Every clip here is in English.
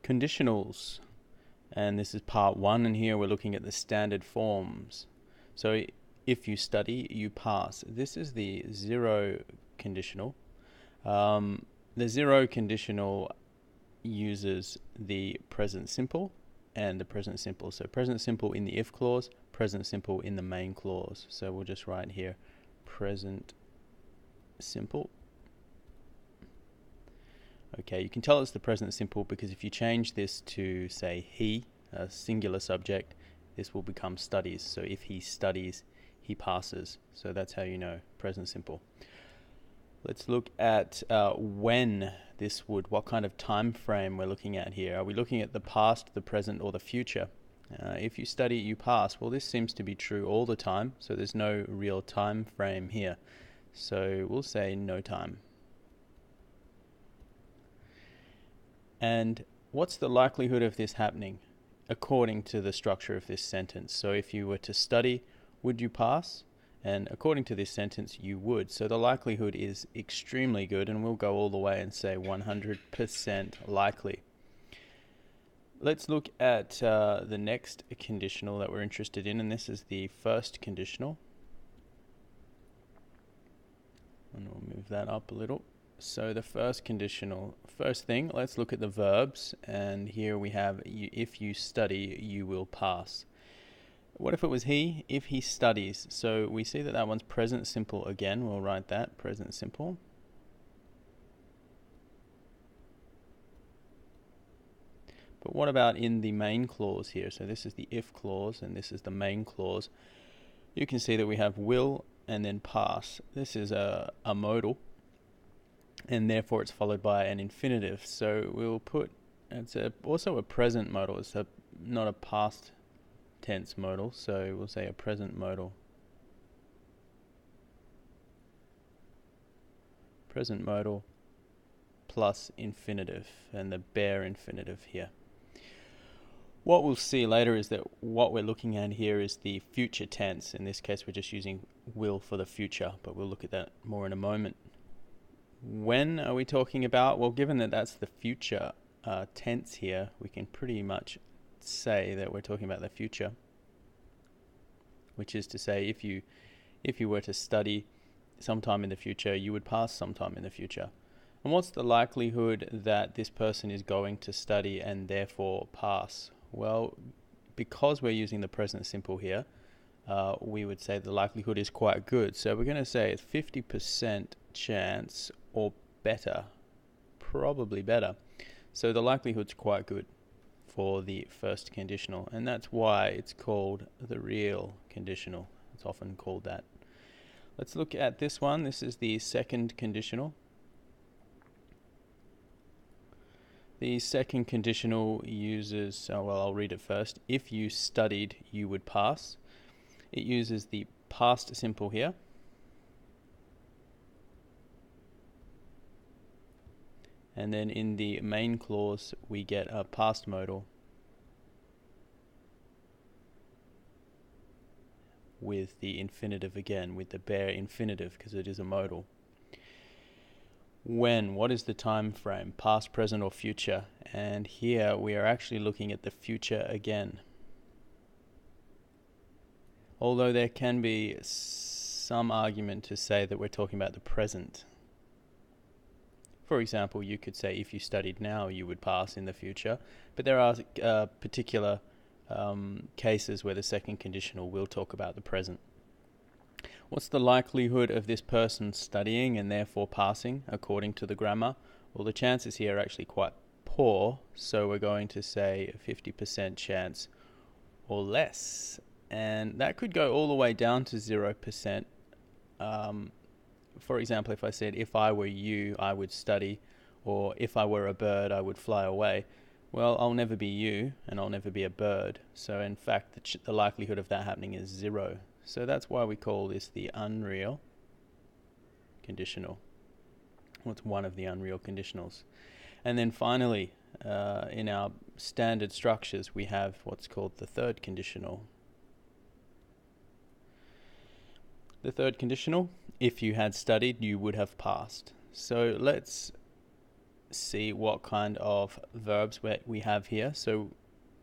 Conditionals, and this is part 1, and here we're looking at the standard forms. So if you study, you pass. This is the zero conditional. The zero conditional uses the present simple and the present simple. So present simple in the if clause, present simple in the main clause. So we'll just write here present simple. Okay, you can tell it's the present simple because if you change this to, say, he, a singular subject, this will become studies. So if he studies, he passes. So that's how you know present simple. Let's look at when this would, what kind of time frame we're looking at here. Are we looking at the past, the present, or the future? If you study, you pass. Well, this seems to be true all the time, so there's no real time frame here. So we'll say no time. And what's the likelihood of this happening according to the structure of this sentence? So if you were to study, would you pass? And according to this sentence, you would. So the likelihood is extremely good, and we'll go all the way and say 100% likely. Let's look at the next conditional that we're interested in, and this is the first conditional. And we'll move that up a little. So the first conditional, first thing, let's look at the verbs, and here we have if you study, you will pass. What if it was he? If he studies. So we see that that one's present simple again. We'll write that, present simple. But what about in the main clause here? So this is the if clause, and this is the main clause. You can see that we have will and then pass. This is a modal, and therefore it's followed by an infinitive. So we'll put, it's also a present modal. It's not a past tense modal, so we'll say a present modal. Present modal plus infinitive, and the bare infinitive here. What we'll see later is that what we're looking at here is the future tense. In this case, we're just using will for the future, but we'll look at that more in a moment. When are we talking about? Well, given that that's the future tense here, we can pretty much say that we're talking about the future, which is to say if you were to study sometime in the future, you would pass sometime in the future. And what's the likelihood that this person is going to study and therefore pass? Well, because we're using the present simple here, we would say the likelihood is quite good. So we're going to say it's 50% chance or better, probably better. So the likelihood's quite good for the first conditional, and that's why it's called the real conditional. It's often called that. Let's look at this one. This is the second conditional. The second conditional uses, well, I'll read it first. If you studied, you would pass. It uses the past simple here. And then in the main clause, we get a past modal with the infinitive again, with the bare infinitive, because it is a modal. When, what is the time frame? Past, present, or future? And here we are actually looking at the future again. Although there can be some argument to say that we're talking about the present. For example, you could say if you studied now, you would pass in the future. But there are particular cases where the second conditional will talk about the present. What's the likelihood of this person studying and therefore passing according to the grammar? Well, the chances here are actually quite poor, so we're going to say a 50% chance or less. And that could go all the way down to 0%. For example, if I said, if I were you, I would study, or if I were a bird, I would fly away. Well, I'll never be you, and I'll never be a bird. So in fact, the likelihood of that happening is 0. So that's why we call this the unreal conditional. Well, it's one of the unreal conditionals. And then finally, in our standard structures, we have what's called the third conditional. The third conditional, if you had studied, you would have passed. So let's see what kind of verbs we have here. So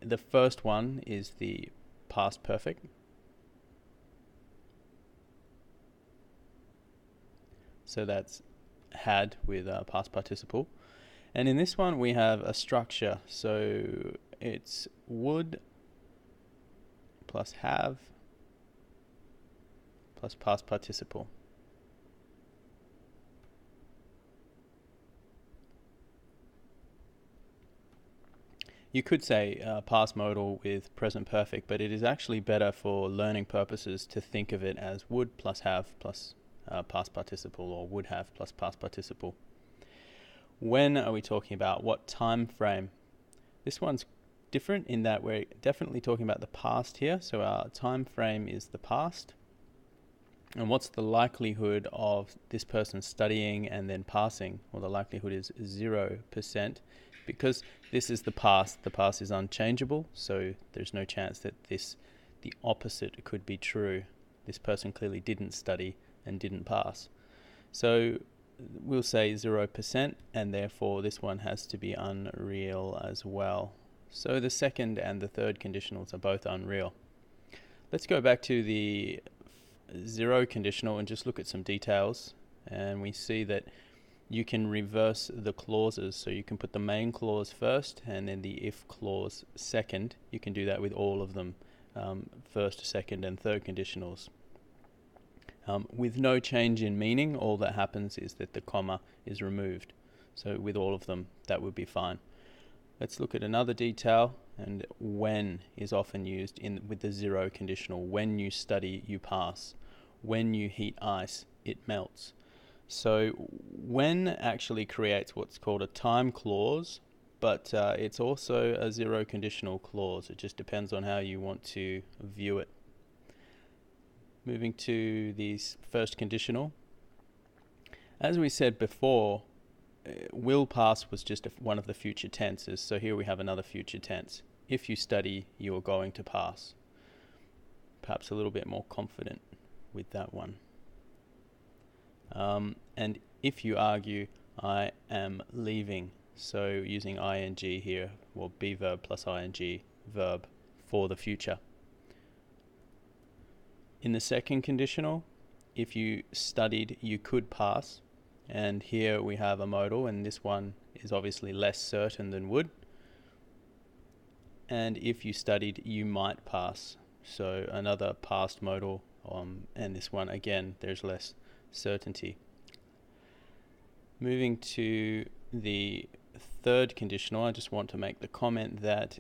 the first one is the past perfect. So that's had with past participle. And in this one we have a structure. So it's would plus have plus past participle. You could say past modal with present perfect, but it is actually better for learning purposes to think of it as would plus have plus past participle, or would have plus past participle. When are we talking about? What time frame? This one's different in that we're definitely talking about the past here. So our time frame is the past. And what's the likelihood of this person studying and then passing? Well, the likelihood is 0%. Because this is the past is unchangeable, so there's no chance that the opposite could be true. This person clearly didn't study and didn't pass. So we'll say 0%, and therefore this one has to be unreal as well. So the second and the third conditionals are both unreal. Let's go back to the zero conditional and just look at some details, and we see that you can reverse the clauses. So you can put the main clause first and then the if clause second. You can do that with all of them, first, second and third conditionals. With no change in meaning, all that happens is that the comma is removed. So with all of them, that would be fine. Let's look at another detail, and when is often used with the zero conditional. When you study, you pass. When you heat ice, it melts. So when actually creates what's called a time clause, but it's also a zero conditional clause. It just depends on how you want to view it. Moving to the first conditional. As we said before, will pass was just one of the future tenses. So here we have another future tense. If you study, you are going to pass. Perhaps a little bit more confident with that one. And if you argue, I am leaving. So using ing here, or be verb plus ing verb for the future. In the second conditional, if you studied, you could pass. And here we have a modal, and this one is obviously less certain than would. And if you studied, you might pass. So another past modal, and this one, again, there's less certainty. Moving to the third conditional, I just want to make the comment that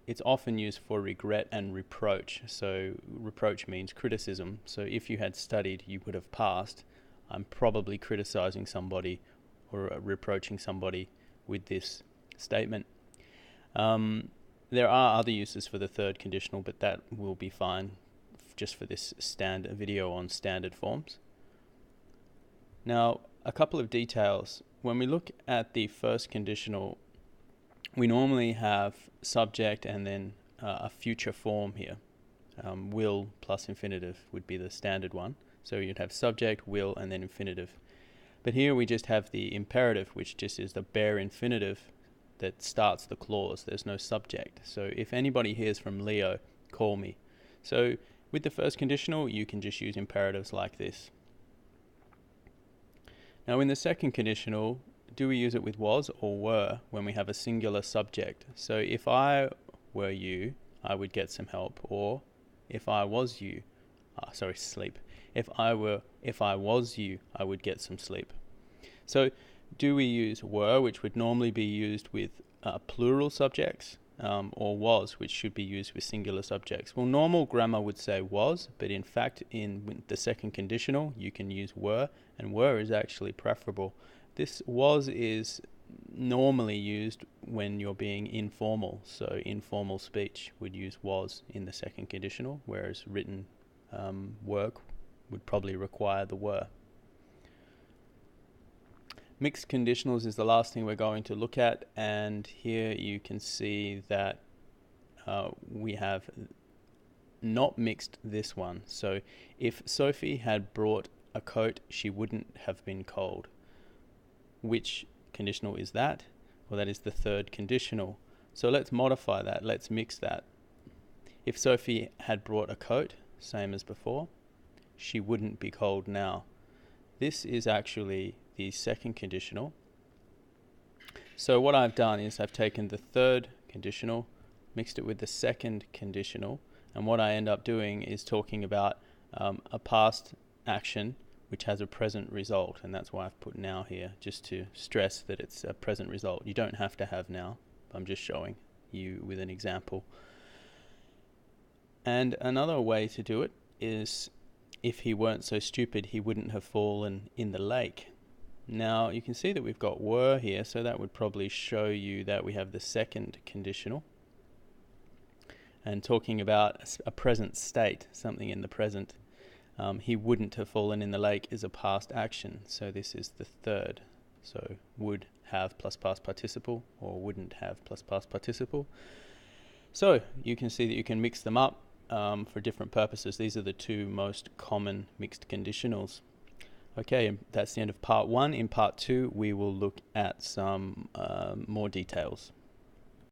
it's often used for regret and reproach. So reproach means criticism. So if you had studied, you would have passed. I'm probably criticizing somebody or reproaching somebody with this statement. There are other uses for the third conditional, but that will be fine just for this standard video on standard forms. Now, a couple of details. When we look at the first conditional, we normally have subject and then a future form here. Will plus infinitive would be the standard one. So you'd have subject, will, and then infinitive. But here we just have the imperative, which just is the bare infinitive that starts the clause. There's no subject. So if anybody hears from Leo, call me. So with the first conditional, you can just use imperatives like this. Now in the second conditional, do we use it with was or were when we have a singular subject? So if I were you, I would get some help. Or if I was you, sleep. If I was you, I would get some sleep. So do we use were, which would normally be used with plural subjects, or was, which should be used with singular subjects? Well, normal grammar would say was, but in fact in the second conditional you can use were, and were is actually preferable. This was is normally used when you're being informal, so informal speech would use was in the second conditional, whereas written work would probably require the were. Mixed conditionals is the last thing we're going to look at, and here you can see that we have not mixed this one. So if Sophie had brought a coat, she wouldn't have been cold. Which conditional is that? Well, that is the third conditional. So let's modify that. Let's mix that. If Sophie had brought a coat, same as before, she wouldn't be cold now. This is actually the second conditional. So what I've done is I've taken the third conditional, mixed it with the second conditional, and what I end up doing is talking about a past action which has a present result, and that's why I've put now here, just to stress that it's a present result. You don't have to have now. I'm just showing you with an example. And another way to do it is, if he weren't so stupid, he wouldn't have fallen in the lake. Now you can see that we've got were here, so that would probably show you that we have the second conditional. And talking about a present state, something in the present, he wouldn't have fallen in the lake is a past action, so this is the third. So would have plus past participle, or wouldn't have plus past participle. So you can see that you can mix them up for different purposes. These are the two most common mixed conditionals. Okay, that's the end of part 1. In part 2, we will look at some more details.